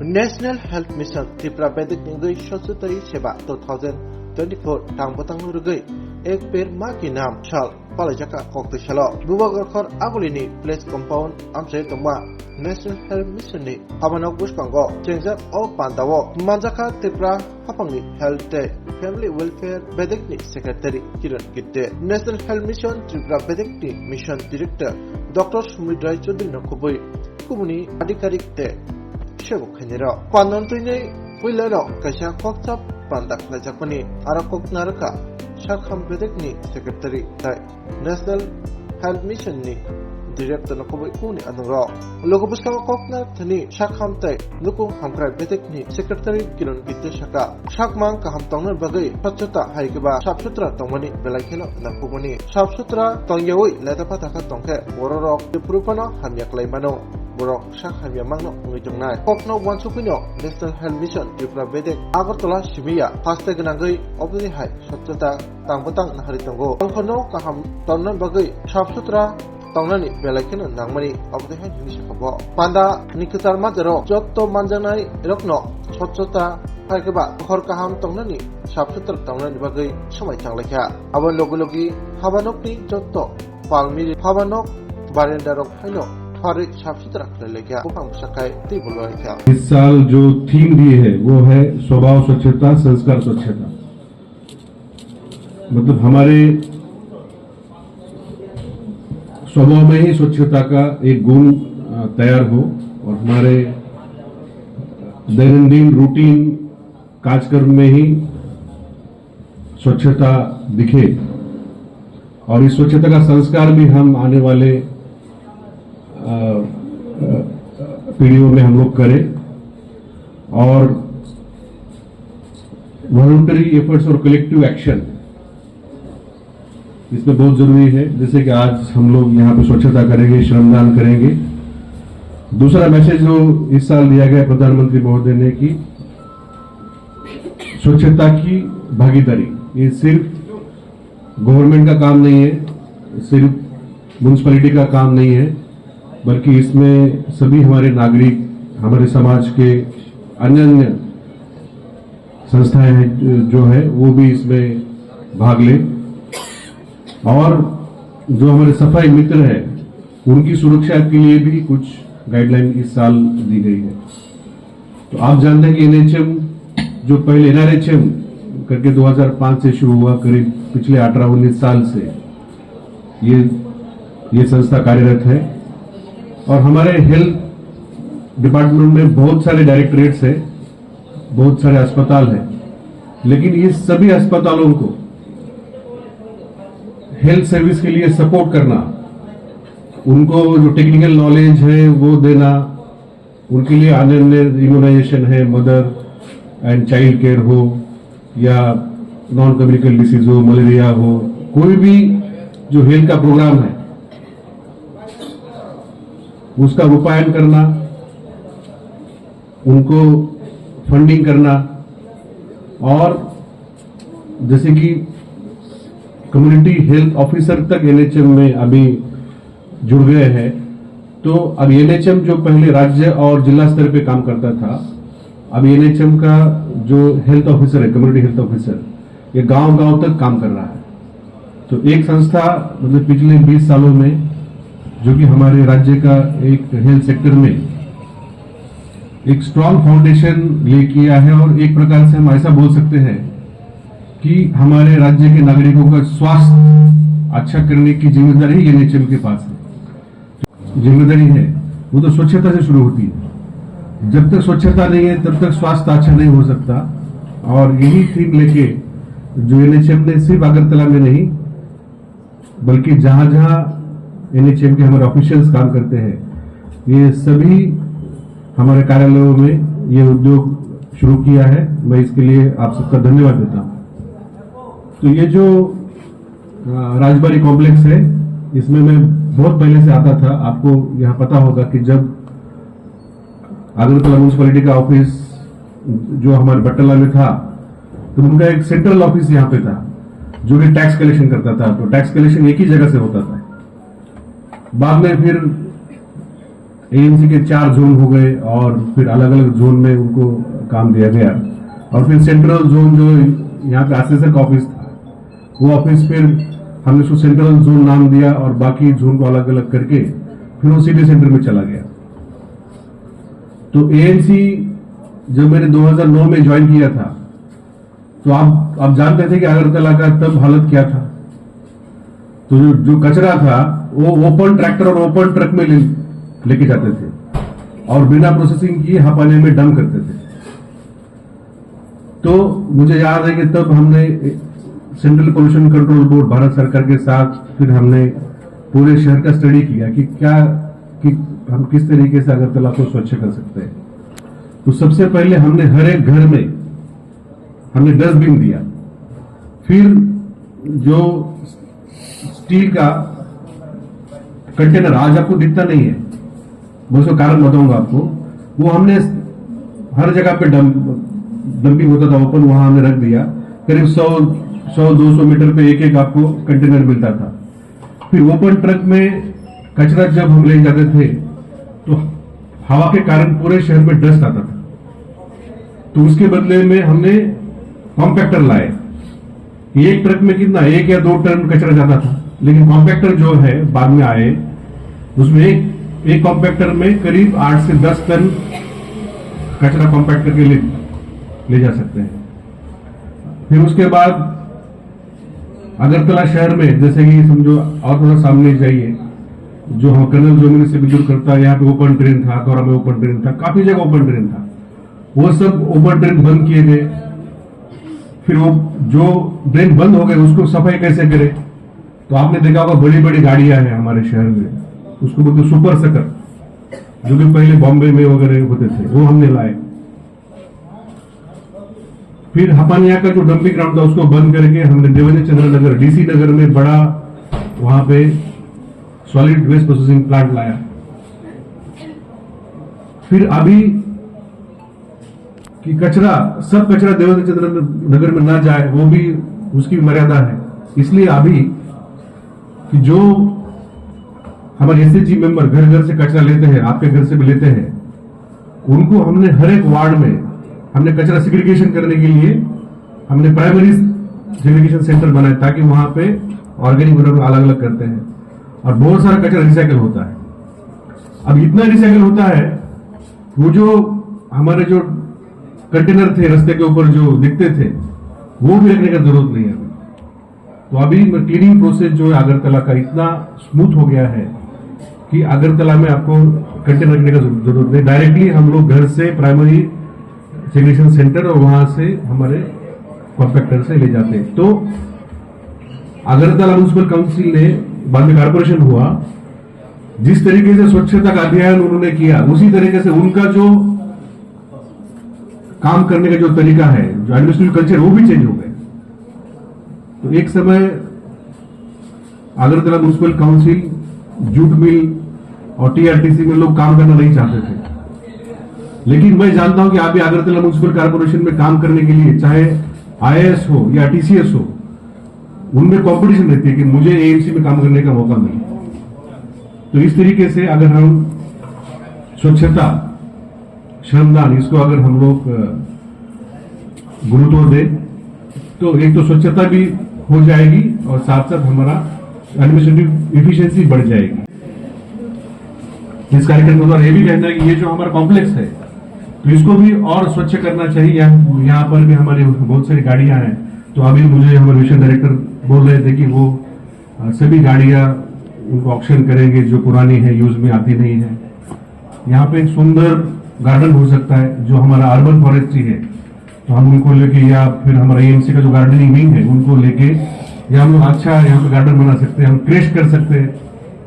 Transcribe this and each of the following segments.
National Health Mission Tripura Vedic English Society Seba 2024 tang batang rugai ek per ma ki nam chal palajaka kokte chalo bubagar khor agulini place compound amse tongma National Health Mission ni habanok buskango chengjak o pandawo manjaka Tripura hapangni Health Day Family Welfare Vedic ni Secretary Kiran Gitte National Health Mission Tripura Vedic ni Mission Director Dr. Sumit Rai Chaudhary Nakubui kumuni adhikarik te Shego Khenero Panantini Willero Kasha Kokchap Pandak Lajakoni Arakok Naraka Shakham Vedic ni Secretary National Health Mission ni Director Nakubui Kuni Anuro Lokobuska Kokna Tani Shakham Tai Nukung Hamkrai Vedic ni Secretary Kiran Gitte Shaka Shakman Kaham Tongner Bagai Pachota Haikaba Shapsutra Tongmani Belaikeno Nakubuni Shapsutra Tongyawi Letapataka Tongke Bororok Dipurupano Hamyak Laimano Borok Shak Hamya Mangno Ngijongnai Kokno Wansupino National Health Mission Tripura Vedic Agartala Shimiya Hashtag Nangai Obdi Hai Sochota Tangbatang Naharitongo Tongkono Kaham Tongnan Bagai Shapsutra Tongnani Belakino Nangmani Obdi Hai Nishakabo Panda Nikutar Majaro Jotto Manjanai Rokno Sochota Haikaba Khor Kaham Tongnani Shapsutra Tongnani Bagai Samai Changlekha Aban Logulogi Habanokni Jotto Palmiri Habanok Barendarok Haino इस साल जो theme दी है वो है स्वभाव स्वच्छता संस्कार स्वच्छता। मतलब हमारे स्वभाव में ही स्वच्छता का एक गुण तैयार हो और हमारे दैनंदिन रूटीन कार्यक्रम में ही स्वच्छता दिखे और इस स्वच्छता का संस्कार भी हम आने वाले पीढ़ियों में हम लोग करें और वॉलंटरी एफर्ट्स और कलेक्टिव एक्शन इसमें बहुत जरूरी है। जैसे कि आज हम लोग यहाँ पे स्वच्छता करेंगे, श्रमदान करेंगे। दूसरा मैसेज जो इस साल दिया गया प्रधानमंत्री महोदय ने कि स्वच्छता की भागीदारी, ये सिर्फ गवर्नमेंट का काम नहीं है, सिर्फ म्युनिसिपैलिटी का काम नहीं है, बल्कि इसमें सभी हमारे नागरिक, हमारे समाज के अन्य संस्थाएं जो है वो भी इसमें भाग ले और जो हमारे सफाई मित्र है उनकी सुरक्षा के लिए भी कुछ गाइडलाइन इस साल दी गई है। तो आप जानते हैं कि एनएचएम जो पहले एनआरएचएम करके 2005 से शुरू हुआ, करीब पिछले 18-19 साल से ये संस्था कार्यरत है और हमारे हेल्थ डिपार्टमेंट में बहुत सारे डायरेक्टरेट्स है, बहुत सारे अस्पताल है, लेकिन ये सभी अस्पतालों को हेल्थ सर्विस के लिए सपोर्ट करना, उनको जो टेक्निकल नॉलेज है वो देना, उनके लिए अन्य इम्यूनाइजेशन है, मदर एंड चाइल्ड केयर हो या नॉन कम्युनिकेबल डिसीज हो, मलेरिया हो, कोई भी जो हेल्थ का प्रोग्राम है उसका रूपायन करना, उनको फंडिंग करना और जैसे कि कम्युनिटी हेल्थ ऑफिसर तक एनएचएम में अभी जुड़ गए हैं। तो अब एनएचएम जो पहले राज्य और जिला स्तर पे काम करता था, अब एनएचएम का जो हेल्थ ऑफिसर है, कम्युनिटी हेल्थ ऑफिसर, ये गांव-गांव तक काम कर रहा है। तो एक संस्था मतलब पिछले 20 सालों में जो कि हमारे राज्य का एक हेल्थ सेक्टर में एक स्ट्रॉन्ग फाउंडेशन ले किया है और एक प्रकार से हम ऐसा बोल सकते हैं कि हमारे राज्य के नागरिकों का स्वास्थ्य अच्छा करने की जिम्मेदारी एनएचएम के पास है। जिम्मेदारी है वो तो स्वच्छता से शुरू होती है। जब तक स्वच्छता नहीं है तब तक स्वास्थ्य अच्छा नहीं हो सकता और यही थीम लेके जो एनएचएम ने सिर्फ अगरतला में नहीं बल्कि जहां जहां एनएचएम के हमारे ऑफिशियल्स काम करते हैं, ये सभी हमारे कार्यालयों में ये उद्योग शुरू किया है। मैं इसके लिए आप सबका धन्यवाद देता हूं। तो ये जो राजबाड़ी कॉम्प्लेक्स है, इसमें मैं बहुत पहले से आता था। आपको यहां पता होगा कि जब अगरतला म्युनिसिपैलिटी का ऑफिस जो हमारे बट्टला में था, तो उनका एक सेंट्रल ऑफिस यहां पे था जो कि टैक्स कलेक्शन करता था। तो टैक्स कलेक्शन एक ही जगह से होता था। बाद में फिर एएनसी के 4 जोन हो गए और फिर अलग अलग जोन में उनको काम दिया गया। और फिर सेंट्रल जोन जो यहाँ पे आरसीएसआर का ऑफिस था, वो ऑफिस फिर हमने उसको सेंट्रल जोन नाम दिया और बाकी जोन को अलग अलग करके फिर वो सिटी सेंटर में चला गया। तो एएनसी जब मैंने 2009 में ज्वाइन किया था, तो आप जानते थे कि अगरतला का तब हालत क्या था। तो जो कचरा था वो ओपन ट्रैक्टर और ओपन ट्रक में लेके जाते थे और बिना प्रोसेसिंग किए हापाने में डंप करते थे। तो मुझे याद है कि तब हमने central pollution control board Bharat सरकार के साथ फिर हमने पूरे शहर का स्टडी किया कि हम किस तरीके से अगरतला को स्वच्छ कर सकते हैं। तो सबसे पहले हमने हर एक घर में हमने डस्टबिन दिया। फिर जो स्टील का कंटेनर आज आपको दिखता नहीं है, मैं उसका कारण बताऊंगा आपको, वो हमने हर जगह पे डंपिंग होता था ओपन, वहां हमने रख दिया। करीब 100-200 मीटर पे एक आपको कंटेनर मिलता था। फिर ओपन ट्रक में कचरा जब हम ले जाते थे तो हवा के कारण पूरे शहर में डस्ट आता था। तो उसके बदले में हमने कॉम्पैक्टर लाए। एक ट्रक में कितना 1 या 2 टन कचरा जाता था, लेकिन कॉम्पैक्टर जो है बाद में आए, उसमें एक कॉम्पैक्टर में करीब 8 से 10 टन कचरा कॉम्पैक्ट करके ले जा सकते हैं। फिर उसके बाद अगरतला शहर में जैसे कि समझो और थोड़ा सामने जाइए, जो हम कर्नल जोमिनी से बिल्कुल करता है, यहाँ पे ओपन ड्रेन था, गौरा में ओपन ड्रेन था, काफी जगह ओपन ड्रेन था, वो सब ओपन ड्रेन बंद किए गए। फिर वो जो ड्रेन बंद हो गए उसको सफाई कैसे करे, तो आपने देखा होगा बड़ी बड़ी गाड़ियां हैं हमारे शहर में, उसको बोलते सुपर सकर, जो कि पहले बॉम्बे में वगैरह होते थे, वो हमने लाए। फिर हपानिया का जो डंपिंग ग्राउंड था उसको बंद करके हमने देवेंद्र चंद्र नगर डीसी नगर में बड़ा वहां पे सॉलिड वेस्ट प्रोसेसिंग प्लांट लाया। फिर अभी कि सब कचरा देवेंद्र चंद्र नगर में ना जाए, वो भी उसकी मर्यादा है। इसलिए अभी कि जो हमारे एसएचजी मेंबर घर घर से कचरा लेते हैं, आपके घर से भी लेते हैं, उनको हमने हर एक वार्ड में हमने कचरा सेग्रीगेशन करने के लिए हमने प्राइमरी सेग्रीगेशन सेंटर बनाए, ताकि वहां पे ऑर्गेनिक मैटर अलग अलग करते हैं और बहुत सारा कचरा रिसाइकल होता है। अब इतना रिसाइकल होता है, वो जो हमारे जो कंटेनर थे रास्ते के ऊपर जो दिखते थे, वो भी रखने का जरूरत नहीं है। तो अभी क्लीनिंग प्रोसेस जो है अगरतला का इतना स्मूथ हो गया है कि अगरतला में आपको कंटेनर रखने का जरूरत नहीं, डायरेक्टली हम लोग घर से प्राइमरी सेग्रीगेशन सेंटर और वहां से हमारे कॉम्पैक्टर से ले जाते हैं। तो अगरतला म्युनिसिपल काउंसिल ने, बाद में कारपोरेशन हुआ, जिस तरीके से स्वच्छता का अभियान उन्होंने किया, उसी तरीके से उनका जो काम करने का जो तरीका है, जो एडमिनिस्ट्रेटिव कल्चर, वो भी चेंज हो गए। तो एक समय Agartala municipal council, jute mill और टीआरटीसी में लोग काम करना नहीं चाहते थे, लेकिन मैं जानता हूं कि अभी अगरतला म्युनिसिपल कॉर्पोरेशन में काम करने के लिए चाहे आईएएस हो या टीसीएस हो, उनमें कंपटीशन रहती है कि मुझे एएमसी में काम करने का मौका मिले। तो इस तरीके से अगर हम स्वच्छता, श्रमदान, इसको अगर हम लोग गुरुत्व दें, तो एक तो स्वच्छता भी हो जाएगी और साथ साथ हमारा एडमिनिस्ट्रेटिव इफिशियंसी बढ़ जाएगी। इस कार्यक्रम के द्वारा ये भी कहना है कि ये जो हमारा कॉम्प्लेक्स है, तो इसको भी और स्वच्छ करना चाहिए। यहाँ पर भी हमारी बहुत सारी गाड़ियां हैं, तो अभी मुझे हमारे मिशन डायरेक्टर बोल रहे थे कि वो सभी गाड़ियां उनको ऑक्शन करेंगे जो पुरानी है, यूज में आती नहीं है। यहाँ पे एक सुंदर गार्डन हो सकता है, जो हमारा अर्बन फॉरेस्ट्री है, तो हम उनको लेके, या फिर हमारा एएमसी का जो गार्डनिंग विंग है उनको लेके, या हम लोग अच्छा यहाँ पे गार्डन बना सकते हैं, हम क्रेश कर सकते हैं,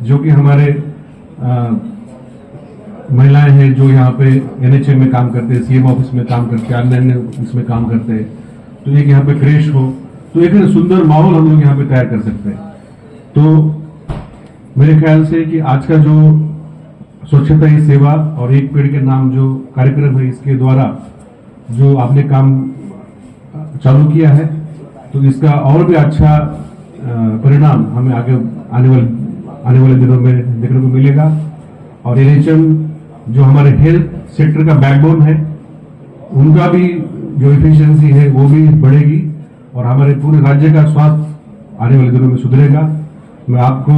जो कि हमारे महिलाएं हैं जो यहाँ पे एनएचएम में काम करते हैं, सीएम ऑफिस में काम करते हैं, अन्य इसमें काम करते हैं, तो एक यहाँ पे क्रेश हो, तो एक सुंदर माहौल हम लोग यहाँ पे तैयार कर सकते हैं। तो मेरे ख्याल से कि आज का जो स्वच्छता ही सेवा और एक पेड़ के नाम जो कार्यक्रम है, इसके द्वारा जो आपने काम चालू किया है, तो इसका और भी अच्छा परिणाम हमें आगे आने वाले दिनों में देखने को मिलेगा। और एनएचएम जो हमारे हेल्थ सेक्टर का बैकबोन है उनका भी जो एफिशिएंसी है वो भी बढ़ेगी और हमारे पूरे राज्य का स्वास्थ्य आने वाले दिनों में सुधरेगा। मैं आपको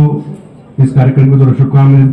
इस कार्यक्रम के द्वारा शुभकामनाएं